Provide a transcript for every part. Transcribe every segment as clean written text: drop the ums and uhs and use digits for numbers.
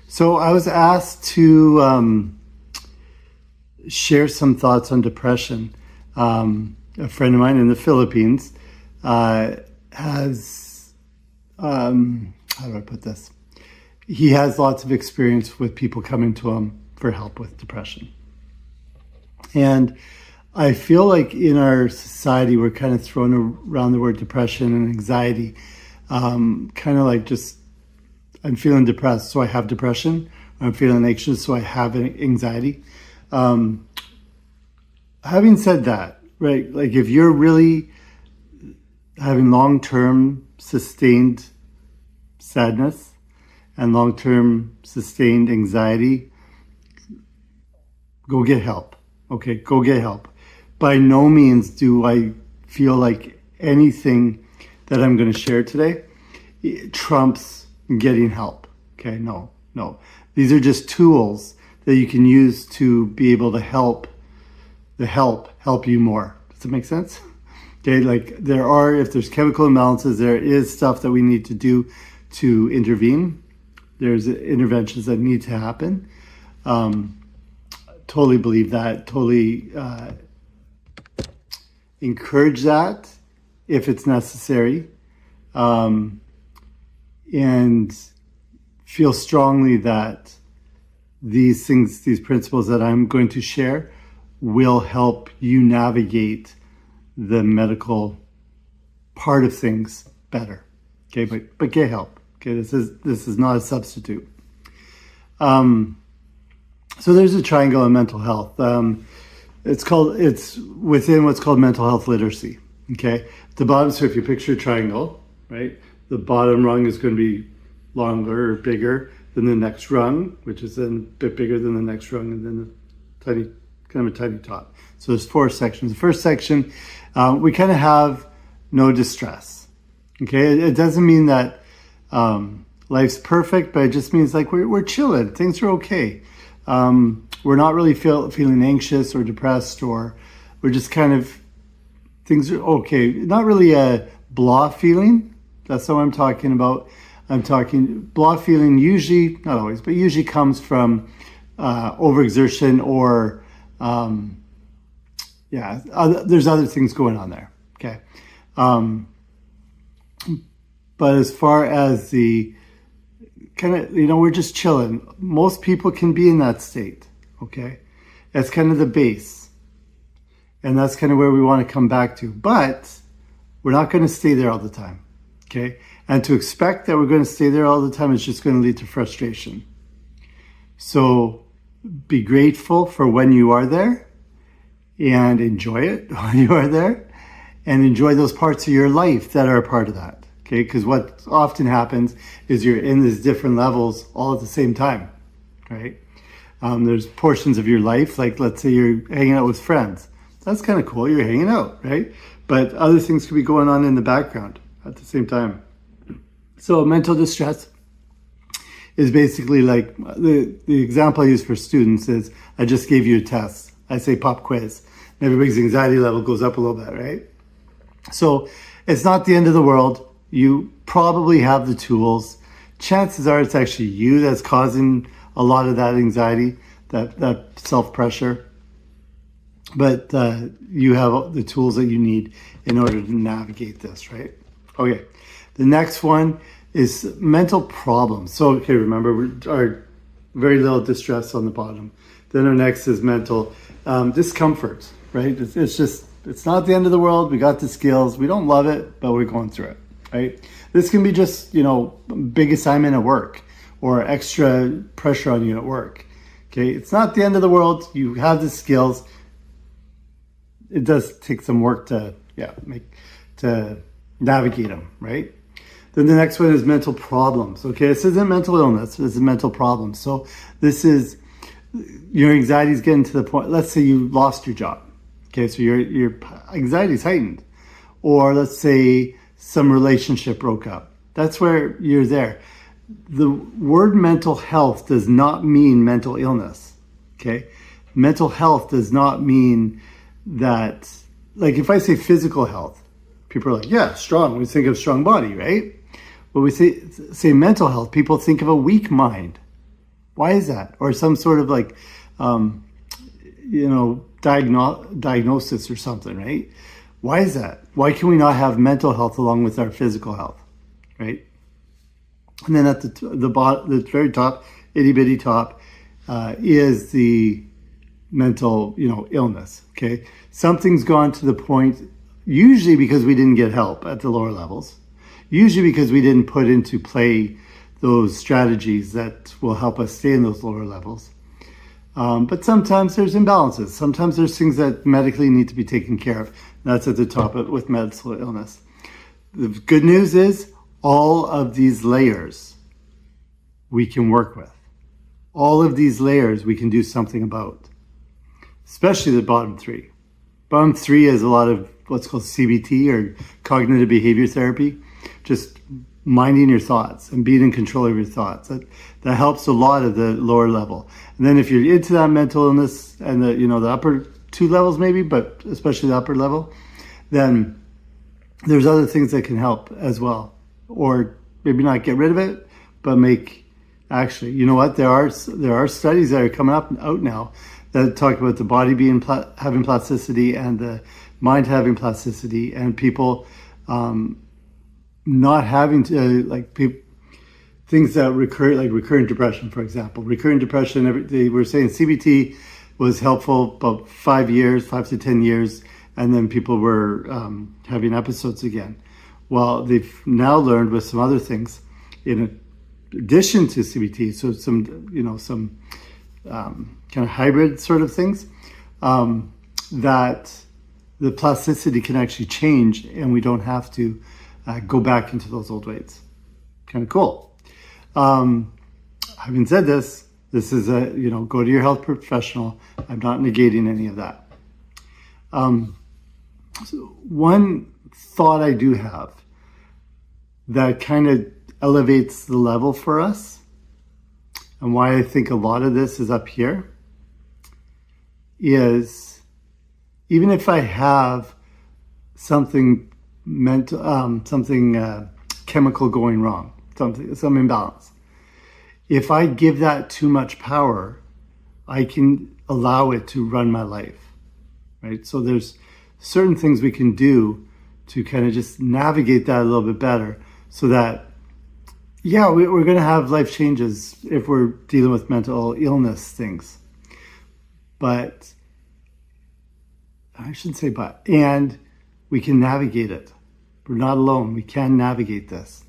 So I was asked to share some thoughts on depression. A friend of mine in the Philippines has, how do I put this? He has lots of experience with people coming to him for help with depression. And I feel like in our society, we're kind of throwing around the word depression and anxiety, kind of like just, I'm feeling depressed, so I have depression. I'm feeling anxious, so I have anxiety. Having said that, right, like if you're really having long-term sustained sadness and long-term sustained anxiety, go get help. Okay, go get help. By no means do I feel like anything that I'm going to share today trumps getting help. Okay, no. These are just tools that you can use to be able to help you more. Does that make sense? Okay, like if there's chemical imbalances, there is stuff that we need to do to intervene. There's interventions that need to happen. Totally believe that, totally encourage that if it's necessary, and feel strongly that these things, these principles that I'm going to share will help you navigate the medical part of things better. Okay, but get help. Okay, this is not a substitute. So there's a triangle in mental health. It's within what's called mental health literacy. Okay, the bottom. So if you picture a triangle, right, the bottom rung is going to be longer or bigger than the next rung, which is then a bit bigger than the next rung, and then kind of a tiny top. So there's 4 sections. The first section, we kind of have no distress. Okay, it doesn't mean that life's perfect, but it just means like we're chilling. Things are okay. We're not really feeling anxious or depressed, or we're just kind of, things are okay. Not really a blah feeling. That's what I'm talking about. I'm talking blah feeling usually, not always, but usually comes from overexertion or there's other things going on there. Okay. But as far as the kind of, we're just chilling. Most people can be in that state. Okay. That's kind of the base. And that's kind of where we want to come back to. But we're not going to stay there all the time. Okay. And to expect that we're going to stay there all the time is just going to lead to frustration. So be grateful for when you are there and enjoy it while you are there, and enjoy those parts of your life that are a part of that. Okay, because what often happens is you're in these different levels all at the same time, right? There's portions of your life, like let's say you're hanging out with friends. That's kind of cool, you're hanging out, right? But other things could be going on in the background at the same time. So mental distress is basically like, the example I use for students is, I just gave you a test. I say pop quiz. And everybody's anxiety level goes up a little bit, right? So it's not the end of the world. You probably have the tools. Chances are it's actually you that's causing a lot of that anxiety, that self-pressure. But you have the tools that you need in order to navigate this, right? Okay, the next one is mental problems. So, okay, remember, our very little distress on the bottom. Then our next is mental discomfort, right? It's not the end of the world. We got the skills. We don't love it, but we're going through it, right? This can be just, big assignment at work or extra pressure on you at work. Okay, it's not the end of the world. You have the skills. It does take some work to navigate them, right? Then the next one is mental problems. Okay, this isn't mental illness. This is mental problems. So this is, your anxiety is getting to the point. Let's say you lost your job. Okay, so your anxiety is heightened. Or let's say some relationship broke up. That's where you're there. The word mental health does not mean mental illness. Okay, mental health does not mean that, like if I say physical health, people are like, yeah, strong. We think of strong body, right? When we say mental health, people think of a weak mind. Why is that? Or some sort of like, diagnosis or something, right? Why is that? Why can we not have mental health along with our physical health, right? And then at the very top, itty bitty top, is the mental, illness. Okay, something's gone to the point. Usually because we didn't get help at the lower levels. Usually because we didn't put into play those strategies that will help us stay in those lower levels. But sometimes there's imbalances. Sometimes there's things that medically need to be taken care of. That's at the top with mental illness. The good news is all of these layers we can work with. All of these layers we can do something about, especially the bottom three. Bottom three is a lot of what's called CBT or cognitive behavior therapy, just minding your thoughts and being in control of your thoughts. That helps a lot at the lower level. And then if you're into that mental illness and the upper two levels maybe, but especially the upper level, then there's other things that can help as well. Or maybe not get rid of it, but actually, you know what? There are studies that are coming out now that talk about the body having plasticity and the mind having plasticity, and people not having to things that recur, like recurrent depression, for example. Recurrent depression, they were saying CBT was helpful about 5 to 10 years, and then people were having episodes again. Well, they've now learned with some other things in addition to CBT, so some kind of hybrid sort of things, that the plasticity can actually change and we don't have to go back into those old ways. Kind of cool. Having said this is go to your health professional. I'm not negating any of that. So one thought I do have that kind of elevates the level for us, and why I think a lot of this is up here, is even if I have something mental, chemical going wrong, some imbalance, if I give that too much power, I can allow it to run my life, right? So there's certain things we can do to kind of just navigate that a little bit better, so that, yeah, we're going to have life changes if we're dealing with mental illness things. But, I shouldn't say but, and we can navigate it. We're not alone. We can navigate this.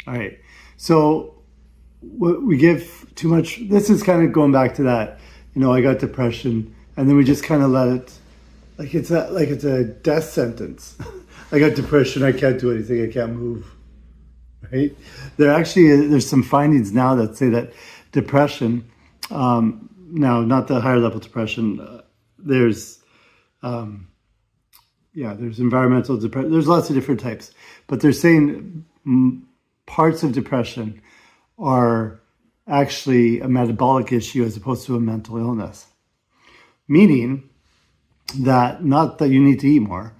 All right. So we give too much. This is kind of going back to that, I got depression, and then we just kind of let it, like it's a death sentence. I got depression. I can't do anything. I can't move. Right? There's some findings now that say that depression, now not the higher level depression, there's environmental depression. There's lots of different types, but they're saying parts of depression are actually a metabolic issue as opposed to a mental illness. Meaning that, not that you need to eat more,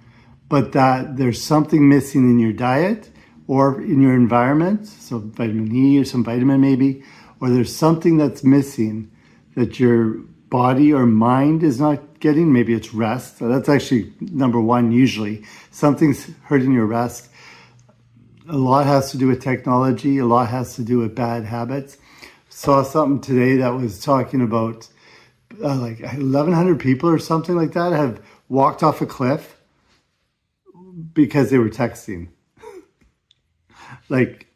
but that there's something missing in your diet or in your environment, so vitamin E or some vitamin maybe, or there's something that's missing that your body or mind is not getting. Maybe it's rest. So that's actually number one usually. Something's hurting your rest. A lot has to do with technology. A lot has to do with bad habits. Saw something today that was talking about like 1,100 people or something like that have walked off a cliff because they were texting. Like,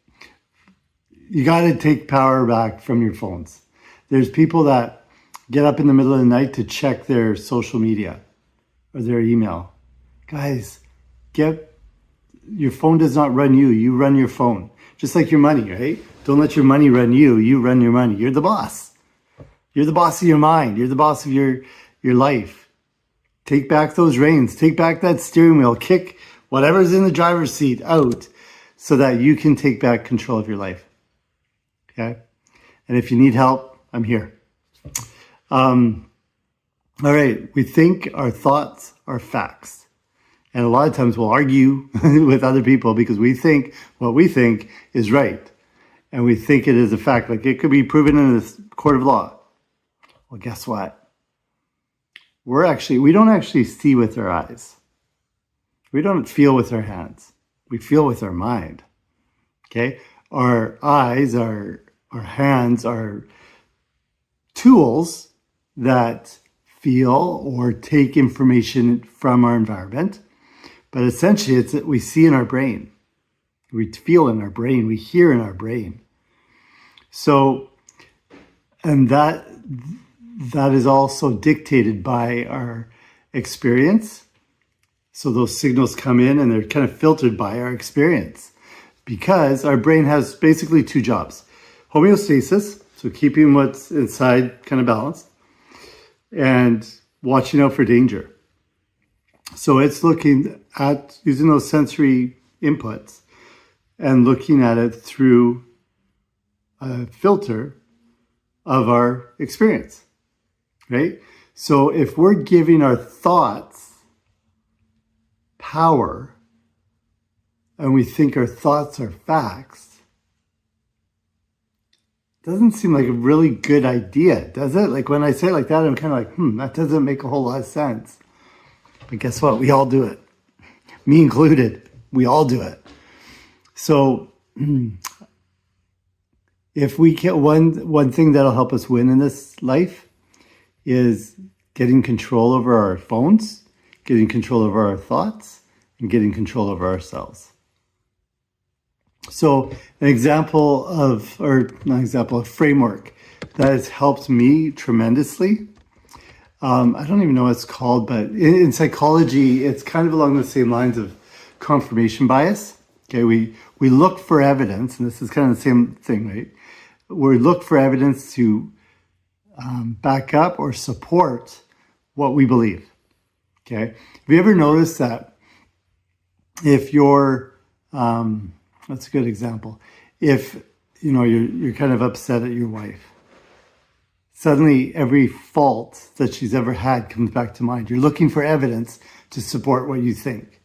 you got to take power back from your phones. There's people that get up in the middle of the night to check their social media or their email. Guys, your phone does not run you. You run your phone. Just like your money, right? Don't let your money run you. You run your money. You're the boss. You're the boss of your mind. You're the boss of your life. Take back those reins. Take back that steering wheel. Kick whatever's in the driver's seat out, so that you can take back control of your life. Okay? And if you need help, I'm here. All right. We think our thoughts are facts. And a lot of times we'll argue with other people because we think what we think is right. and we think it is a fact. Like it could be proven in a court of law. Well, guess what? We don't actually see with our eyes. We don't feel with our hands. We feel with our mind. Okay? Our eyes, our hands are tools that feel or take information from our environment. But essentially, it's that we see in our brain. We feel in our brain. We hear in our brain. So, and that is also dictated by our experience. So those signals come in and they're kind of filtered by our experience, because our brain has basically two jobs: homeostasis, so keeping what's inside kind of balanced, and watching out for danger. So it's looking at using those sensory inputs and looking at it through a filter of our experience, right? So if we're giving our thoughts power and we think our thoughts are facts, it doesn't seem like a really good idea, does it? Like when I say it like that, I'm kind of like, that doesn't make a whole lot of sense. But guess what? We all do it. Me included. We all do it. So if we get one thing that'll help us win in this life is getting control over our phones, getting control over our thoughts, and getting control over ourselves. So a framework that has helped me tremendously. I don't even know what it's called, but in psychology, it's kind of along the same lines of confirmation bias. Okay, we look for evidence, and this is kind of the same thing, right? We look for evidence to back up or support what we believe. Okay, have you ever noticed that if you're, that's a good example. If you're kind of upset at your wife, suddenly every fault that she's ever had comes back to mind. You're looking for evidence to support what you think.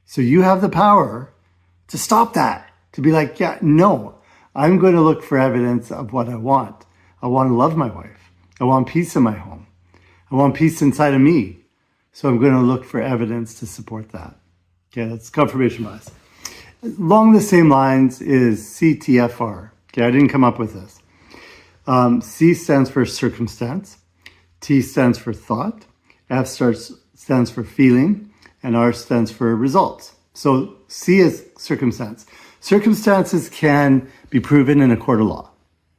So you have the power to stop that, to be like, yeah, no, I'm going to look for evidence of what I want. I want to love my wife. I want peace in my home. I want peace inside of me. So I'm going to look for evidence to support that. Okay, that's confirmation bias. Along the same lines is CTFR. Okay, I didn't come up with this. C stands for circumstance, T stands for thought, F stands for feeling, and R stands for results. So C is circumstance. Circumstances can be proven in a court of law.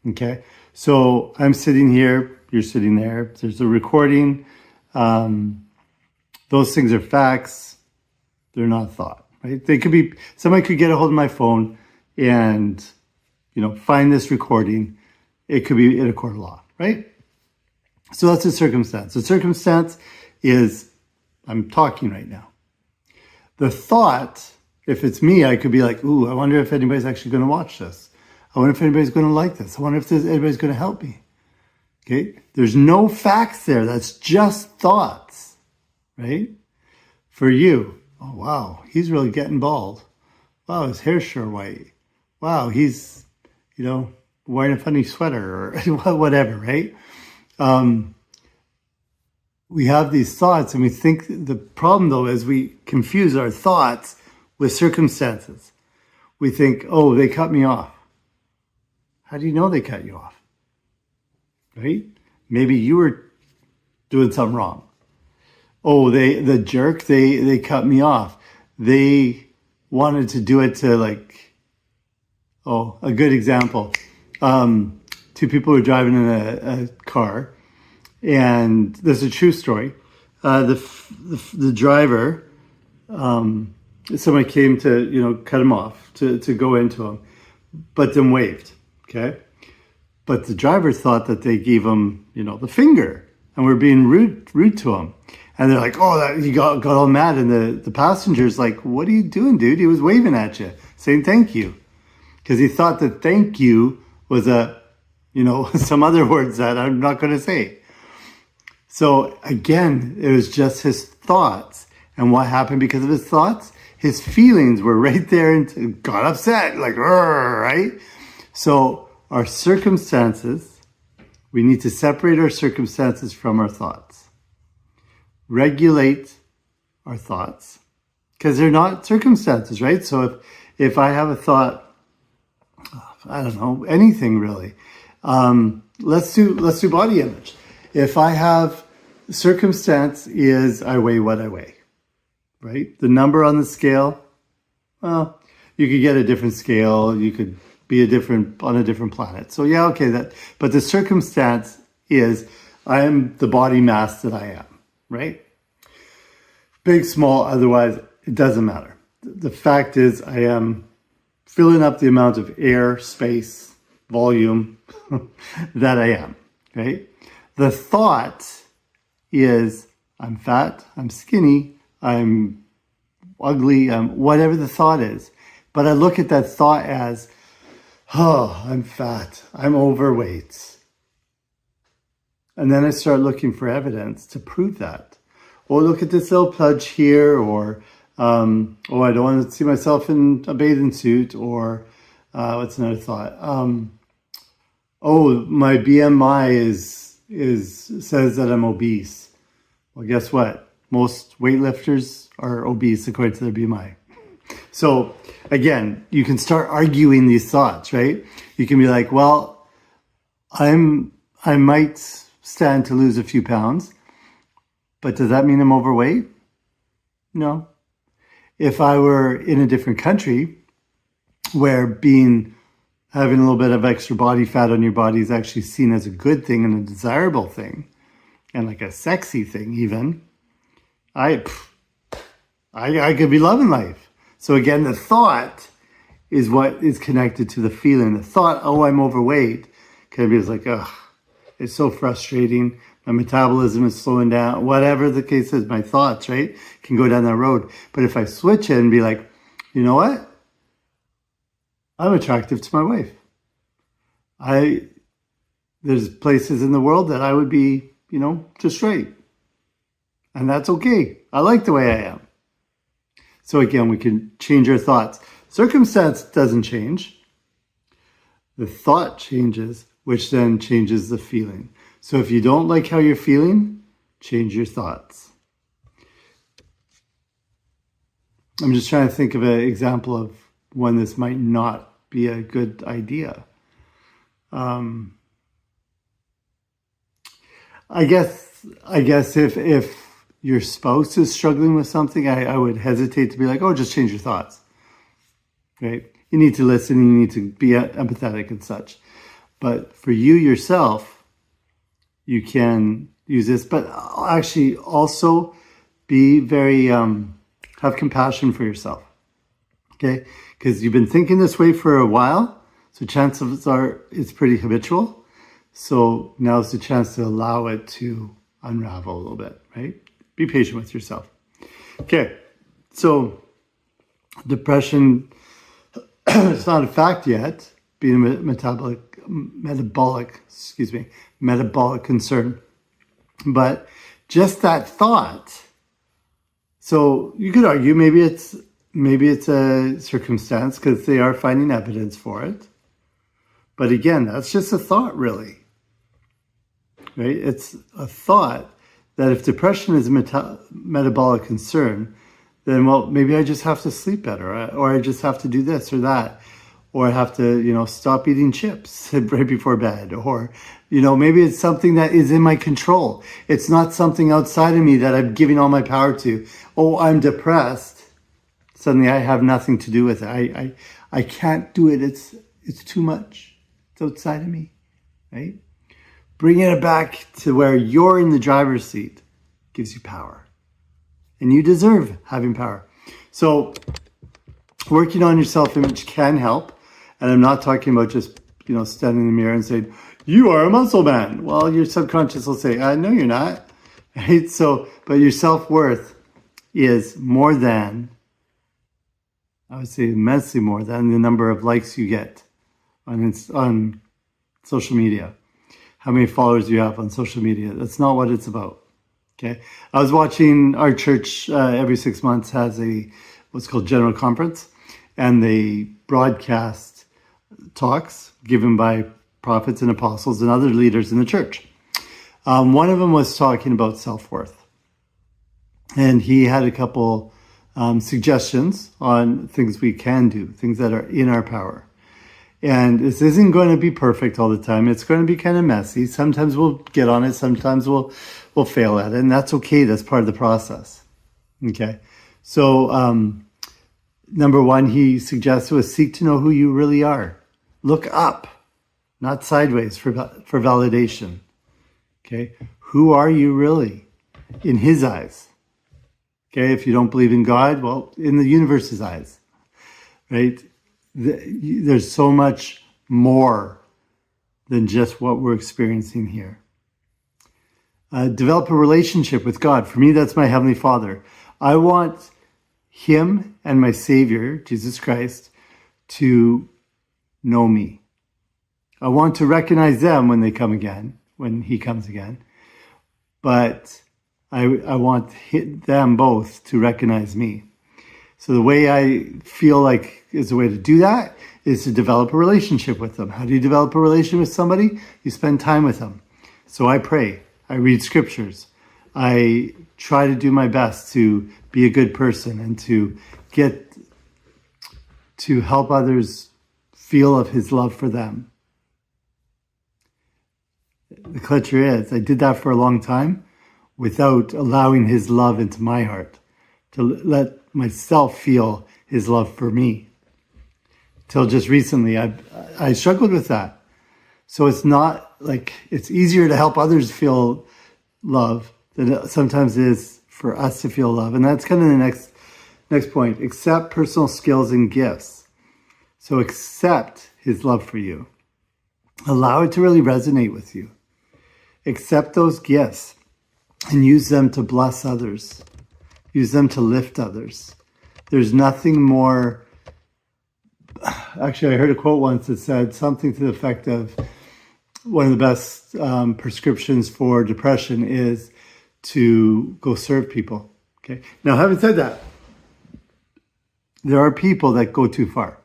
Okay, so I'm sitting here, you're sitting there, there's a recording. Those things are facts, they're not thought, right? They could be, somebody could get a hold of my phone and, find this recording. It could be in a court of law, right? So that's a circumstance. The circumstance is, I'm talking right now. The thought, if it's me, I could be like, ooh, I wonder if anybody's actually going to watch this. I wonder if anybody's going to like this. I wonder if anybody's going to help me. Okay? There's no facts there. That's just thoughts, right? For you, oh, wow, he's really getting bald. Wow, his hair's sure white. Wow, he's, wearing a funny sweater or whatever, right? We have these thoughts and we think the problem though is we confuse our thoughts with circumstances. We think, oh, they cut me off. How do you know they cut you off? Right? Maybe you were doing something wrong. Oh, the jerk, they cut me off. They wanted to do it to a good example. Two people were driving in a car, and this is a true story. The driver, somebody came to, cut him off, to go into him, but then waved, okay? But the driver thought that they gave him, the finger, and were being rude to him. And they're like, he got all mad, and the passenger's like, what are you doing, dude? He was waving at you, saying thank you. Because he thought that thank you was some other words that I'm not going to say. So again, it was just his thoughts. And what happened because of his thoughts? His feelings were right there and got upset, right? So our circumstances, we need to separate our circumstances from our thoughts. Regulate our thoughts, because they're not circumstances, right? So if I have a thought, I don't know, anything really. Let's do body image. If I have circumstance is I weigh what I weigh, right? The number on the scale, well, you could get a different scale. You could be on a different planet. So yeah, okay, but the circumstance is I am the body mass that I am, right? Big, small, otherwise, it doesn't matter. The fact is I am filling up the amount of air, space, volume that I am, right? The thought is I'm fat, I'm skinny, I'm ugly, whatever the thought is. But I look at that thought as, oh, I'm fat, I'm overweight. And then I start looking for evidence to prove that. Or look at this little pudge here, or, oh, I don't want to see myself in a bathing suit, or what's another thought? Oh, my BMI says that I'm obese. Well, guess what? Most weightlifters are obese according to their BMI. So again, you can start arguing these thoughts, right? You can be like, well, I might stand to lose a few pounds, but does that mean I'm overweight? No. If I were in a different country where having a little bit of extra body fat on your body is actually seen as a good thing and a desirable thing, and like a sexy thing even, I could be loving life. So again, the thought is what is connected to the feeling. The thought, oh, I'm overweight, can be like, ugh, it's so frustrating. My metabolism is slowing down. Whatever the case is, my thoughts, right, can go down that road. But if I switch it and be like, you know what? I'm attractive to my wife. There's places in the world that I would be, just right. And that's okay. I like the way I am. So again, we can change our thoughts. Circumstance doesn't change. The thought changes, which then changes the feeling. So if you don't like how you're feeling, change your thoughts. I'm just trying to think of an example of when this might not be a good idea. I guess if your spouse is struggling with something, I would hesitate to be like, oh, just change your thoughts, right? You need to listen, you need to be empathetic and such. But for you yourself, you can use this, but actually also be very, have compassion for yourself, okay? Because you've been thinking this way for a while, so chances are it's pretty habitual. So now's the chance to allow it to unravel a little bit, right? Be patient with yourself. Okay, so depression, it's not a fact yet, being a metabolic concern. But just that thought, so you could argue maybe it's a circumstance because they are finding evidence for it. But again, that's just a thought, really. Right? It's a thought that if depression is a metabolic concern, then, well, maybe I just have to sleep better, or I just have to do this or that, or I have to, stop eating chips right before bed, or, maybe it's something that is in my control. It's not something outside of me that I'm giving all my power to. Oh, I'm depressed. Suddenly I have nothing to do with it. I can't do it. It's too much. It's outside of me, right? Bringing it back to where you're in the driver's seat gives you power. And you deserve having power. So working on your self-image can help. And I'm not talking about just, standing in the mirror and saying, you are a muscle man. Well, your subconscious will say, no, you're not. Right? So, but your self-worth is more than, I would say immensely more than the number of likes you get on social media. How many followers you have on social media. That's not what it's about. Okay. I was watching our church every 6 months has what's called general conference, and they broadcast talks given by prophets and apostles and other leaders in the church. One of them was talking about self-worth. And he had a couple suggestions on things we can do, things that are in our power. And this isn't going to be perfect all the time. It's going to be kind of messy. Sometimes we'll get on it. Sometimes we'll fail at it. And that's okay. That's part of the process. Okay. So number one, he suggested was seek to know who you really are. Look up, not sideways for validation. Okay. Who are you really in his eyes? Okay. If you don't believe in God, well, in the universe's eyes, right? There's so much more than just what we're experiencing here. Develop a relationship with God. For me, that's my Heavenly Father. I want Him and my Savior, Jesus Christ, to know me. I want to recognize them when they come again, when He comes again. But I want them both to recognize me. So the way I feel like is a way to do that is to develop a relationship with them. How do you develop a relationship with somebody? You spend time with them. So I pray. I read scriptures. I try to do my best to be a good person and to help others feel of His love for them. The clutcher is, I did that for a long time without allowing His love into my heart, to let myself feel His love for me. Till just recently, I struggled with that. So it's not like, it's easier to help others feel love than it sometimes is for us to feel love. And that's kind of the next point. Accept personal skills and gifts. So accept His love for you. Allow it to really resonate with you. Accept those gifts and use them to bless others. Use them to lift others. There's nothing more. Actually, I heard a quote once that said something to the effect of one of the best prescriptions for depression is to go serve people. Okay. Now, having said that, there are people that go too far.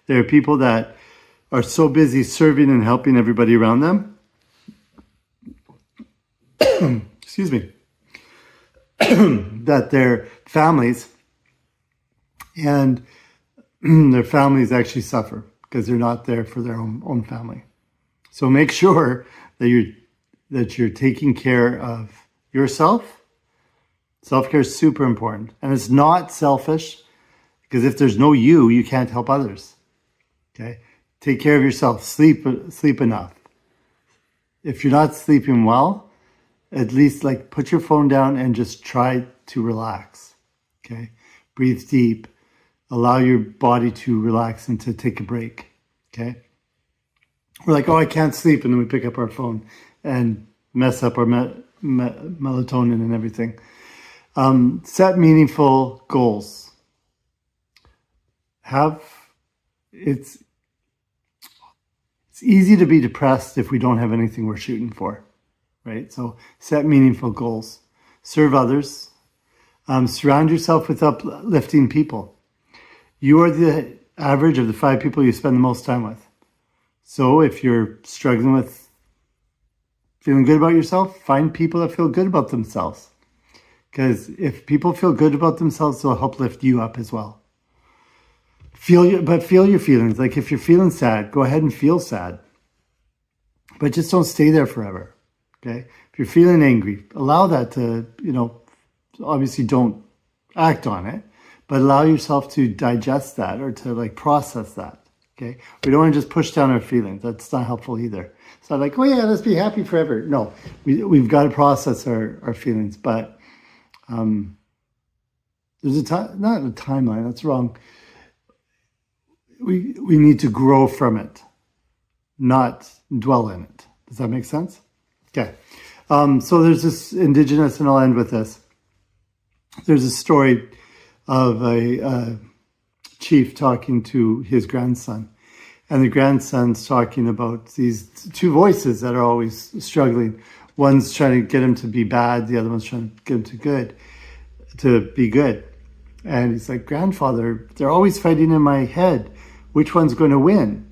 There are people that are so busy serving and helping everybody around them. Excuse me. That their families actually suffer because they're not there for their own family. So make sure that you're taking care of yourself. Self-care is super important. And it's not selfish because if there's no you can't help others. Okay? Take care of yourself. Sleep enough. If you're not sleeping well, at least put your phone down and just try to relax. Okay? Breathe deep. Allow your body to relax and to take a break. Okay? We're like, oh, I can't sleep. And then we pick up our phone and mess up our melatonin and everything. Set meaningful goals. It's easy to be depressed if we don't have anything we're shooting for. Right? So set meaningful goals. Serve others. Surround yourself with uplifting people. You are the average of the 5 people you spend the most time with. So if you're struggling with feeling good about yourself, find people that feel good about themselves. Because if people feel good about themselves, they'll help lift you up as well. Feel your feelings. Like if you're feeling sad, go ahead and feel sad. But just don't stay there forever. Okay? If you're feeling angry, allow that to, obviously don't act on it, but allow yourself to digest that or to process that. Okay? We don't want to just push down our feelings. That's not helpful either. It's not like, oh yeah, let's be happy forever. No, we've got to process our feelings, but there's not a timeline, that's wrong. We need to grow from it, not dwell in it. Does that make sense? Okay. So there's this Indigenous, and I'll end with this. There's a story of a chief talking to his grandson. And the grandson's talking about these 2 voices that are always struggling. One's trying to get him to be bad. The other one's trying to get him to be good. And he's like, grandfather, they're always fighting in my head. Which one's going to win?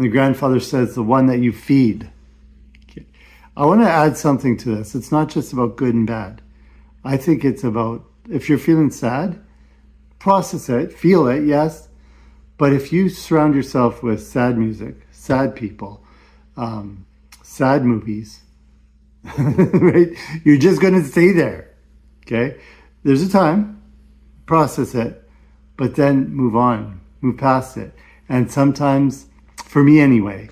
And the grandfather says, the one that you feed. Okay. I want to add something to this. It's not just about good and bad. I think it's about, if you're feeling sad, process it, feel it, yes. But if you surround yourself with sad music, sad people, sad movies, right? You're just going to stay there, okay? There's a time, process it, but then move on, move past it. And sometimes, for me anyway,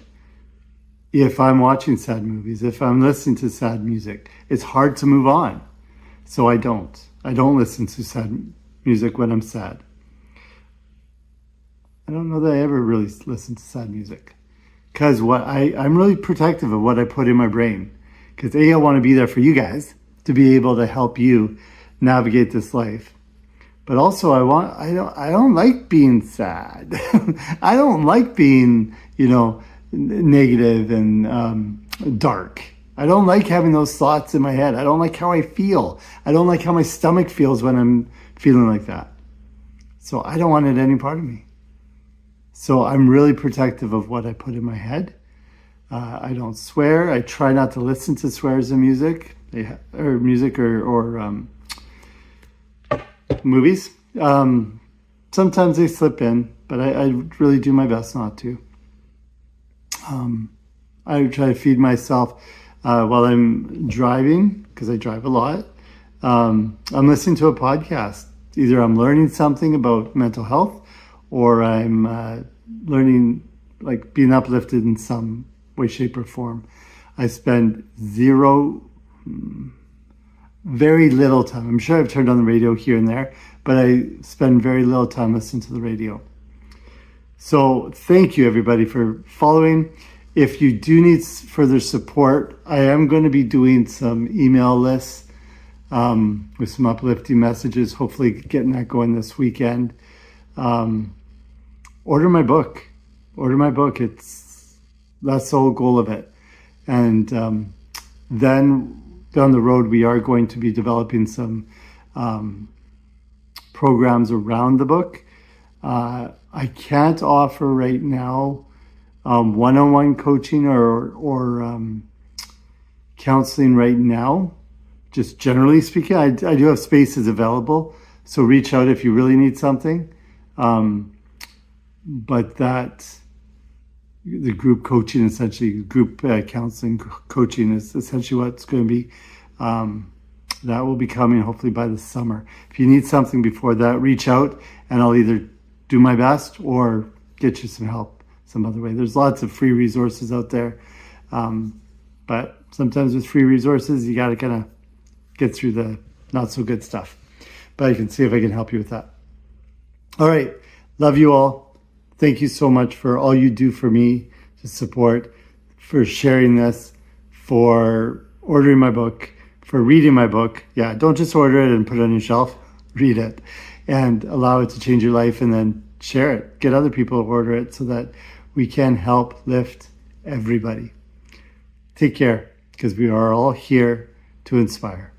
if I'm watching sad movies, if I'm listening to sad music, it's hard to move on. So I don't listen to sad music when I'm sad. I don't know that I ever really listen to sad music. Because I'm really protective of what I put in my brain. Because I want to be there for you guys, to be able to help you navigate this life. But also I don't like being sad. I don't like being, negative and dark. I don't like having those thoughts in my head. I don't like how I feel. I don't like how my stomach feels when I'm feeling like that. So I don't want it any part of me. So I'm really protective of what I put in my head. I don't swear. I try not to listen to swears in music, or movies. Sometimes they slip in, but I really do my best not to. I try to feed myself while I'm driving, because I drive a lot. I'm listening to a podcast. Either I'm learning something about mental health, or I'm learning, like being uplifted in some way, shape, or form. I spend very little time. I'm sure I've turned on the radio here and there, but I spend very little time listening to the radio. So thank you, everybody, for following. If you do need further support, I am going to be doing some email lists with some uplifting messages, hopefully getting that going this weekend. Order my book. That's the whole goal of it. And then down the road, we are going to be developing some programs around the book. I can't offer right now one-on-one coaching or counseling right now. Just generally speaking, I do have spaces available. So reach out if you really need something. But the group coaching, essentially group counseling coaching, is essentially what it's going to be. That will be coming hopefully by the summer. If you need something before that, reach out and I'll either do my best or get you some help some other way. There's lots of free resources out there. But sometimes with free resources, you got to kind of get through the not so good stuff. But I can see if I can help you with that. All right. Love you all. Thank you so much for all you do for me to support, for sharing this, for ordering my book, for reading my book. Yeah, don't just order it and put it on your shelf. Read it and allow it to change your life, and then share it. Get other people to order it so that we can help lift everybody. Take care, because we are all here to inspire.